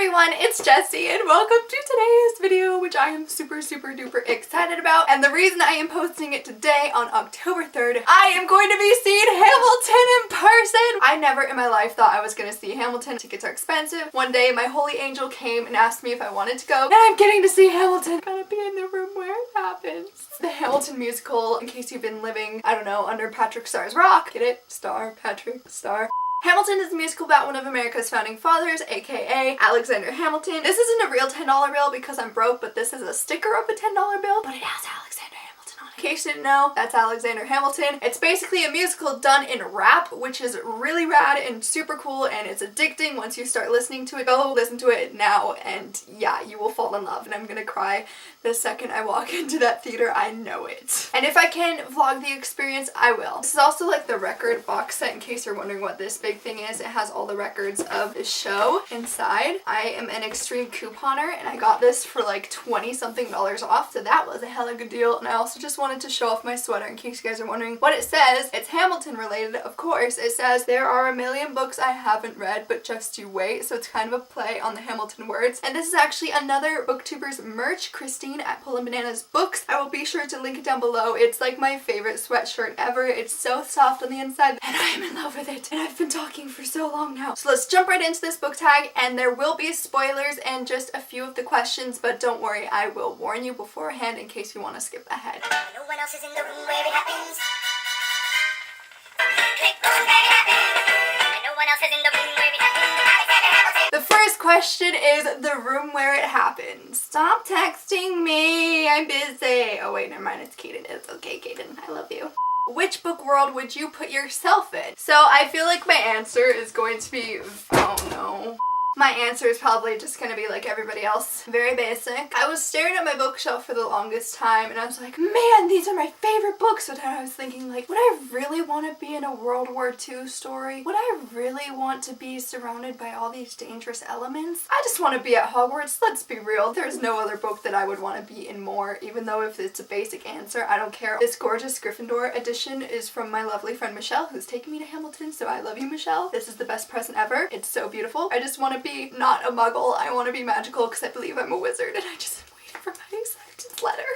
everyone, it's Jessie and welcome to today's video, which I am super duper excited about. And the reason I am posting it today on October 3rd, I am going to be seeing Hamilton in person. I never in my life thought I was going to see Hamilton. Tickets are expensive. One day my holy angel came and asked me if I wanted to go, and I'm getting to see Hamilton. Gotta be in the room where it happens. The Hamilton musical, in case you've been living, I don't know, under Patrick Starr's rock. Get it? Star, Patrick, Star. Hamilton is a musical about one of America's founding fathers, aka Alexander Hamilton. This isn't a real $10 bill because I'm broke, but this is a sticker of a $10 bill, but it has Alexander Hamilton on it. In case you didn't know, that's Alexander Hamilton. It's basically a musical done in rap, which is really rad and super cool, and it's addicting once you start listening to it. Go listen to it now, and yeah, you will fall in love, and I'm gonna cry the second I walk into that theater. I know it. And if I can vlog the experience, I will. This is also like the record box set, in case you're wondering what this big thing is. It has all the records of the show inside. I am an extreme couponer and I got this for like 20 something dollars off, so that was a hella good deal. And I also just wanted to show off my sweater in case you guys are wondering what it says. It's Hamilton related, of course. It says, "There are a million books I haven't read, but just you wait." So it's kind of a play on the Hamilton words. And this is actually another BookTubers merch, Christine at Pullin' Bananas Books. I will be sure to link it down below. It's like my favorite sweatshirt ever. It's so soft on the inside and I am in love with it. And I've been talking for so long now. So let's jump right into this book tag, and there will be spoilers and just a few of the questions, but don't worry, I will warn you beforehand in case you want to skip ahead. No one else is in the room where it happens. Click on where it happens. No one else is in the room where it happens. The first question is the room where it happens. Stop texting me, I'm busy. Oh wait, never mind, it's Kaden. It's okay, Kaden, I love you. Which book world would you put yourself in? So I feel like my answer is going to be, oh no. My answer is probably just gonna be like everybody else. Very basic. I was staring at my bookshelf for the longest time and I was like, man, these are my favorite books. But then I was thinking, like, would I really want to be in a World War II story? Would I really want to be surrounded by all these dangerous elements? I just want to be at Hogwarts. Let's be real. There's no other book that I would want to be in more, even though if it's a basic answer, I don't care. This gorgeous Gryffindor edition is from my lovely friend Michelle, who's taking me to Hamilton, so I love you, Michelle. This is the best present ever. It's so beautiful. I just want to be not a muggle. I want to be magical because I believe I'm a wizard, and I just am waiting for my acceptance letter.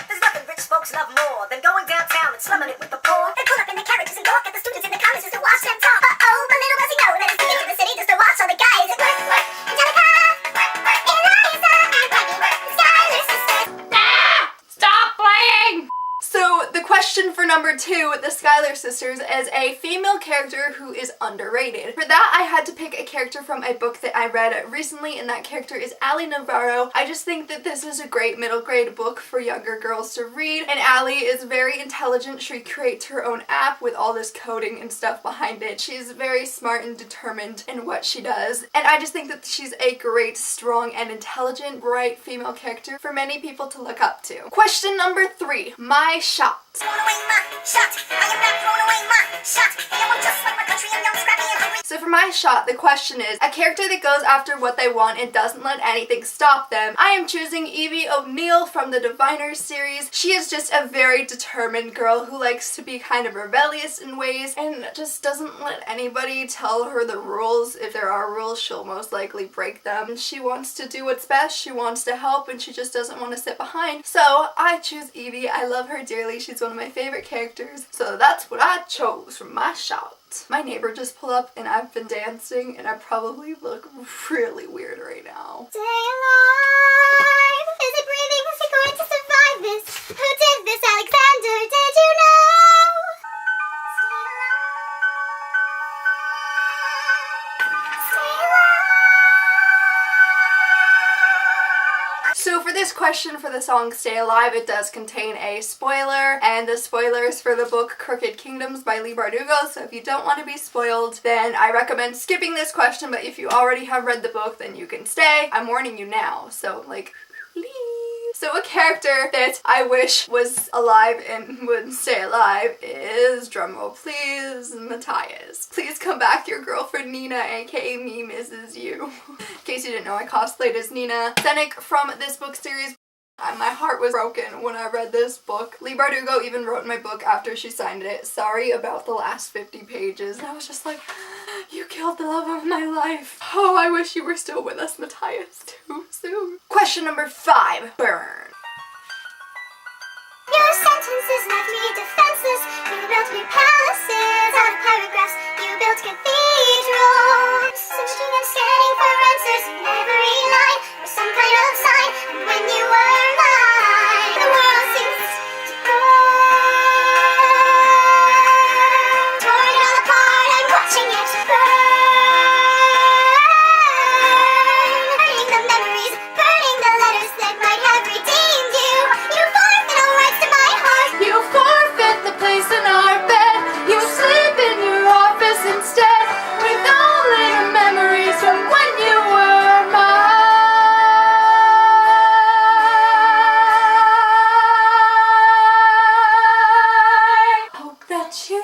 There's nothing rich folks love more than going downtown and slumming it with the poor. They pull up in the carriages and gawk at the students in the colleges to watch them talk. Uh-oh, but little does he know that he's getting to the city just to watch all the guys at work. Stop playing! So the question for number 2 with the Schuyler sisters is a female character who is underrated. For that, I had to pick a character from a book that I read recently, and that character is Allie Navarro. I just think that this is a great middle grade book for younger girls to read, and Allie is very intelligent. She creates her own app with all this coding and stuff behind it. She's very smart and determined in what she does, and I just think that she's a great, strong, and intelligent, bright female character for many people to look up to. Question number 3, my shot. Thrown away my shot. I am not throwing away my shot. And I want just like my country. I'm young, scrappy, and hungry. So for my shot, the question is a character that goes after what they want and doesn't let anything stop them. I am choosing Evie O'Neill from the Diviners series. She is just a very determined girl who likes to be kind of rebellious in ways and just doesn't let anybody tell her the rules. If there are rules, she'll most likely break them. She wants to do what's best, she wants to help, and she just doesn't want to sit behind. So I choose Evie. I love her dearly. She's one of my favorite characters. So that's what I chose for my shot. My neighbor just pulled up and I've been dancing and I probably look really weird right now. Stay alive! Is it breathing? Is it going to survive this? Who did this, Alexander? Did you know? Stay alive! So for this question for the song Stay Alive, it does contain a spoiler, and the spoiler is for the book Crooked Kingdoms by Leigh Bardugo, so if you don't want to be spoiled, then I recommend skipping this question, but if you already have read the book, then you can stay. I'm warning you now, so like, leave. So a character that I wish was alive and would stay alive is, drumroll please, Matthias. Please come back, your girlfriend Nina, aka me, misses you. In case you didn't know, I cosplayed as Nina Zenik from this book series. My heart was broken when I read this book. Leigh Bardugo even wrote in my book after she signed it, "Sorry about the last 50 pages." And I was just like, you killed the love of my life. Oh, I wish you were still with us, Matthias, too soon. Question number 5, burn. Your sentences left me defenseless. You built me palaces out of paragraphs. You built cathedrals. Searching and scanning for answers in every line or some kind of sign. And when you were mine, the world seems to burn. Torn it all apart, I'm watching it burn. Burning the memories, burning the letters that might have redeemed you. You forfeit all rights to my heart. You forfeit the place in our bed. You sleep in your office instead. With all little memories from when you were mine. Hope that you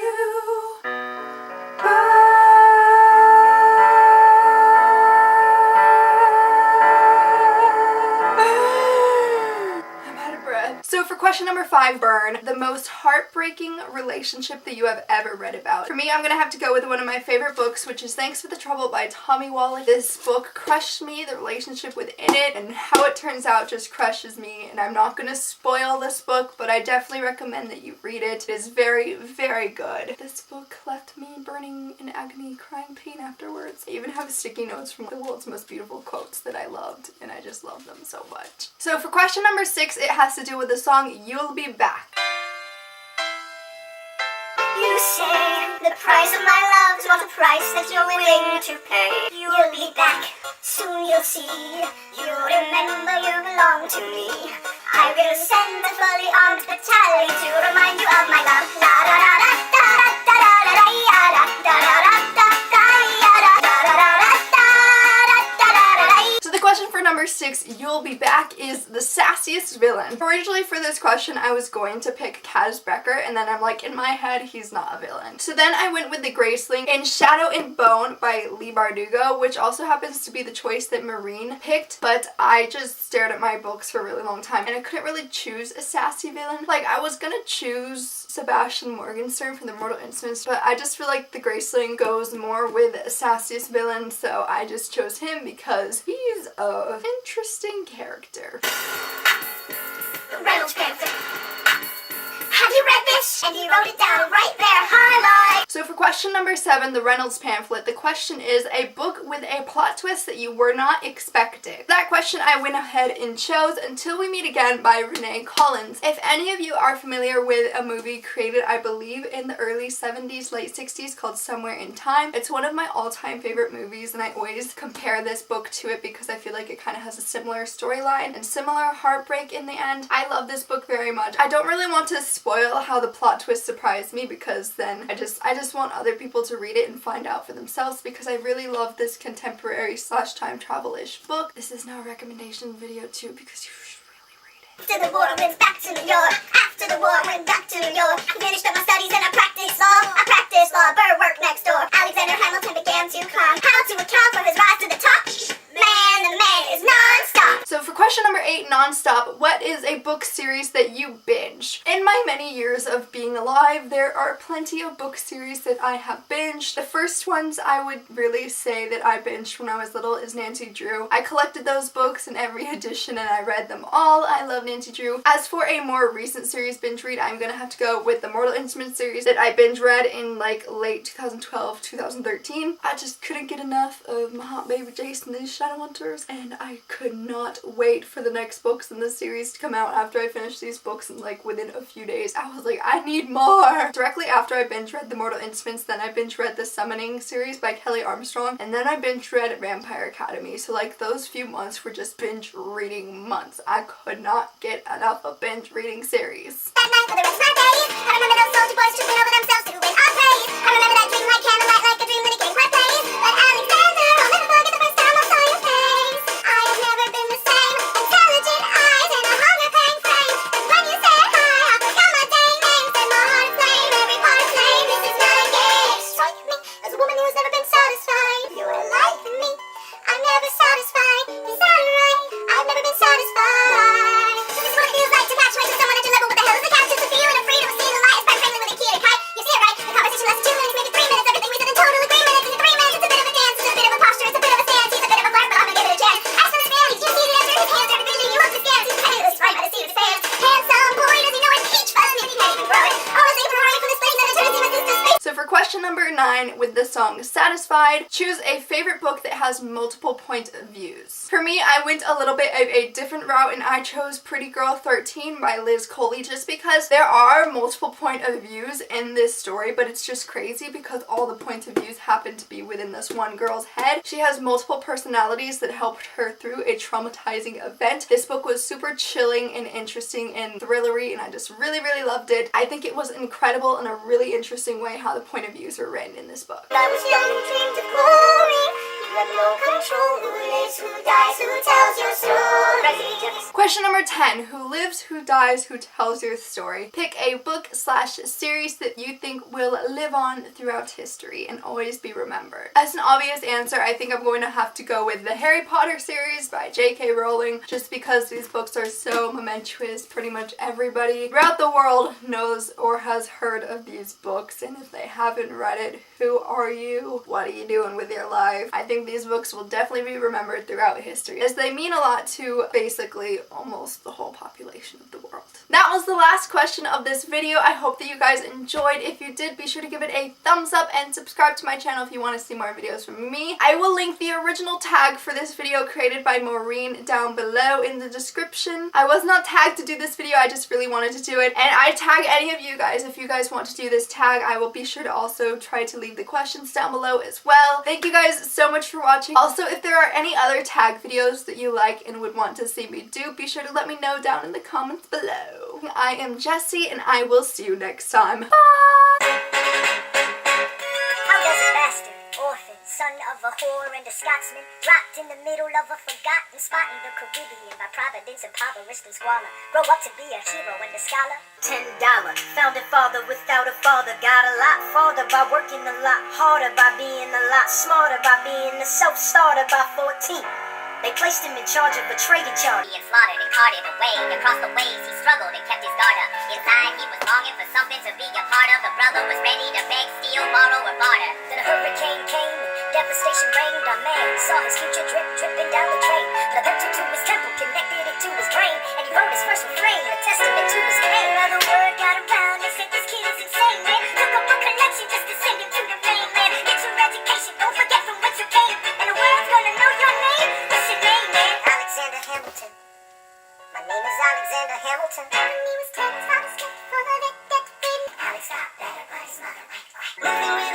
I'm out of breath. So for question number 5, burn, the most heartbreaking relationship that you have ever read about. For me, I'm gonna have to go with one of my favorite books, which is Thanks for the Trouble by Tommy Wallach. This book crushed me. The relationship within it and how it turns out just crushes me, and I'm not gonna spoil this book, but I definitely recommend that you read it. It is very, very good. This book left me burning in agony, crying pain afterwards. I even have sticky notes from the world's most beautiful quotes that I loved, and I just love them so much. So for question number 6, it has to do with the song You'll Be Back. You say the price of my love's not a price that you're willing to pay. You'll be back, soon you'll see. You'll remember you belong to me. I will send a fully armed battalion to remind you of my love. La da da da da da da da da da da da da da da. So the question for number 6, You'll Be Back, is the sassiest villain. Originally for this question, I was going to pick Kaz Becker, and then I'm like, in my head, he's not a villain. So then I went with the Graceling in Shadow and Bone by Leigh Bardugo, which also happens to be the choice that Marine picked, but I just stared at my books for a really long time, and I couldn't really choose a sassy villain. Like, I was gonna choose Sebastian Morgenstern from the Mortal Instruments, but I just feel like the Graceling goes more with a sassiest villain, so I just chose him because he's a interesting character. Reynolds Pamphlet. Have you read this? And he wrote it down right there, highlight. So for question number 7, the Reynolds Pamphlet, the question is a book with a plot twist that you were not expecting. That question I went ahead and chose Until We Meet Again by Renee Collins. If any of you are familiar with a movie created, I believe, in the early 70s, late 60s called Somewhere in Time, it's one of my all-time favorite movies, and I always compare this book to it because I feel like it kind of has a similar storyline and similar heartbreak in the end. I love this book very much. I don't really want to spoil how the plot twist surprised me because then I just want other people to read it and find out for themselves because I really love this contemporary / time travel-ish book. This is now a recommendation video too because you should really read it. After the war, went back to New York. After the war, went back to New York. I finished up my studies and I practiced law. Bird work next door. Alexander Hamilton began to climb. How to account for his rise to the top? Man, the man is non-stop. So for question number 8, nonstop, what is a book series that you binge? In my many years of being alive, there are plenty of book series that I have binged. The first ones I would really say that I binged when I was little is Nancy Drew. I collected those books in every edition and I read them all. I love Nancy Drew. As for a more recent series binge read, I'm gonna have to go with the Mortal Instruments series that I binge read in like late 2012, 2013. I just couldn't get enough of my hot baby Jason and his Shadowhunters, and I could not wait for the next books in the series to come out after I finished these books, and like within a few days I was like, I need more! Directly after I binge read the Mortal Instruments, then I binge read the Summoning series by Kelly Armstrong, and then I binge read Vampire Academy. So like those few months were just binge reading months. I could not get enough of binge reading series. That night for the rest of my days, I remember those soldier boys tripping over themselves to win our praise. I remember that dream like candlelight, like a dream when it came my place. But Alexander, I'll never forget the first time I saw your face. I have never been the same. Intelligent eyes and a hunger pang frame. And when you said hi, I forgot my dang name. Set my heart aflame, every part aflame. This is not a game. Strike me as a woman who has never been satisfied. You're like me, I'm never satisfied. Is that right? I've never been satisfied. 9 with the song Satisfied. Choose a favorite book that has multiple point of views. For me, I went a little bit of a different route and I chose Pretty Girl 13 by Liz Coley just because there are multiple point of views in this story, but it's just crazy because all the points of views happen to be within this one girl's head. She has multiple personalities that helped her through a traumatizing event. This book was super chilling and interesting and thrillery, and I just really, really loved it. I think it was incredible in a really interesting way how the point of views were written in this book. I was young and dreamed of glory. You have no control. Who lives, who dies, who tells your story? Question number 10. Who lives, who dies, who tells your story? Pick a book/series that you think will live on throughout history and always be remembered. As an obvious answer, I think I'm going to have to go with the Harry Potter series by J.K. Rowling, just because these books are so momentous. Pretty much everybody throughout the world knows or has heard of these books, and if they haven't read it, who are you? What are you doing with your life? I think these books will definitely be remembered throughout history, as they mean a lot to basically almost the whole population of the world. That was the last question of this video. I hope that you guys enjoyed. If you did, be sure to give it a thumbs up and subscribe to my channel if you want to see more videos from me. I will link the original tag for this video created by Maureen down below in the description. I was not tagged to do this video, I just really wanted to do it, and I tag any of you guys. If you guys want to do this tag, I will be sure to also try to leave the questions down below as well. Thank you guys so much for watching. Also, if there are any other tag videos that you like and would want to see me do, be sure to let me know down in the comments below. I am Jessie, and I will see you next time. Bye! How does a bastard, orphan, son of a whore and a Scotsman, dropped in the middle of a forgotten spot in the Caribbean by providence, impoverished and squalor, grow up to be a hero and a scholar? $10, founding father without a father, got a lot farther by working a lot harder, by being a lot smarter, by being a self-starter by 14. They placed him in charge of a trading chart. Being slaughtered and carted away. Across the waves, he struggled and kept his guard up. Inside, he was longing for something to be a part of. The brother was ready to beg, steal, borrow, or barter. Then a hurricane came, devastation reigned. A man saw his future dripping down the drain. Plugged it to his temple, connected it to his brain, and he wrote his first refrain, a testament to his pain. Well, the word got around and said this kid is insane, man. Took up a collection just to send him to the mainland. Get your education, don't forget from whence you came, and the world's gonna know your name. Alexander Hamilton. My name is Alexander Hamilton. When he was 10, his father stepped full of it, that's Alex got better, but his mother went quick. Moving with